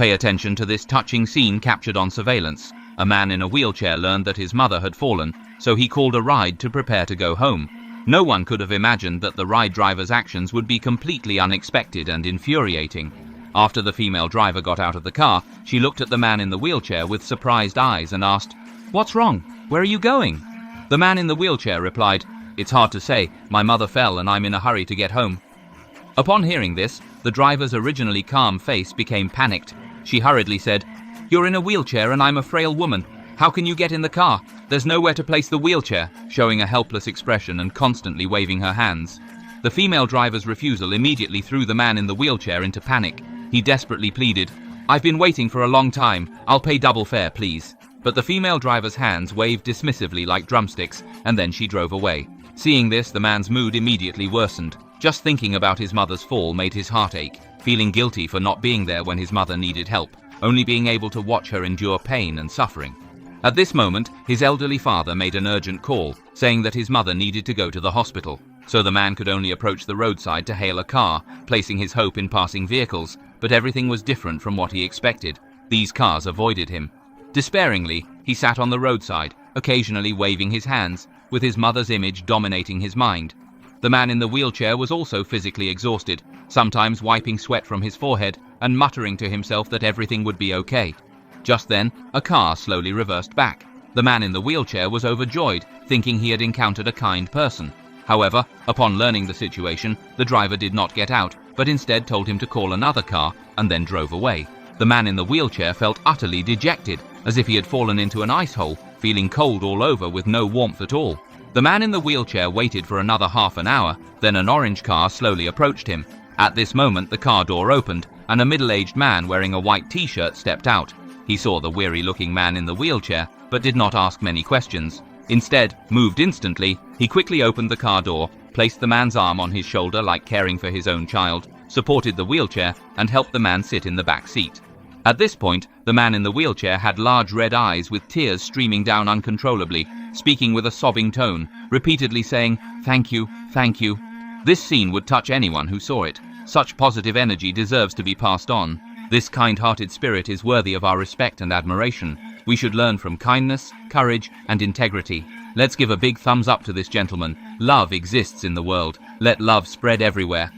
Pay attention to this touching scene captured on surveillance. A man in a wheelchair learned that his mother had fallen, so he called a ride to prepare to go home. No one could have imagined that the ride driver's actions would be completely unexpected and infuriating. After the female driver got out of the car, she looked at the man in the wheelchair with surprised eyes and asked, "What's wrong? Where are you going?" The man in the wheelchair replied, "It's hard to say. My mother fell and I'm in a hurry to get home." Upon hearing this, the driver's originally calm face became panicked. She hurriedly said, "You're in a wheelchair and I'm a frail woman. How can you get in the car? There's nowhere to place the wheelchair," showing a helpless expression and constantly waving her hands. The female driver's refusal immediately threw the man in the wheelchair into panic. He desperately pleaded, "I've been waiting for a long time. I'll pay double fare, please." But the female driver's hands waved dismissively like drumsticks, and then she drove away. Seeing this, the man's mood immediately worsened. Just thinking about his mother's fall made his heart ache, feeling guilty for not being there when his mother needed help, only being able to watch her endure pain and suffering. At this moment, his elderly father made an urgent call, saying that his mother needed to go to the hospital, so the man could only approach the roadside to hail a car, placing his hope in passing vehicles, but everything was different from what he expected. These cars avoided him. Despairingly, he sat on the roadside, occasionally waving his hands, with his mother's image dominating his mind. The man in the wheelchair was also physically exhausted, sometimes wiping sweat from his forehead and muttering to himself that everything would be okay. Just then, a car slowly reversed back. The man in the wheelchair was overjoyed, thinking he had encountered a kind person. However, upon learning the situation, the driver did not get out, but instead told him to call another car and then drove away. The man in the wheelchair felt utterly dejected, as if he had fallen into an ice hole, feeling cold all over with no warmth at all. The man in the wheelchair waited for another half an hour, then an orange car slowly approached him. At this moment, the car door opened, and a middle-aged man wearing a white t-shirt stepped out. He saw the weary-looking man in the wheelchair, but did not ask many questions. Instead, moved instantly, he quickly opened the car door, placed the man's arm on his shoulder like caring for his own child, supported the wheelchair, and helped the man sit in the back seat. At this point, the man in the wheelchair had large red eyes with tears streaming down uncontrollably, speaking with a sobbing tone, repeatedly saying, "Thank you, thank you." This scene would touch anyone who saw it. Such positive energy deserves to be passed on. This kind-hearted spirit is worthy of our respect and admiration. We should learn from kindness, courage, and integrity. Let's give a big thumbs up to this gentleman. Love exists in the world. Let love spread everywhere.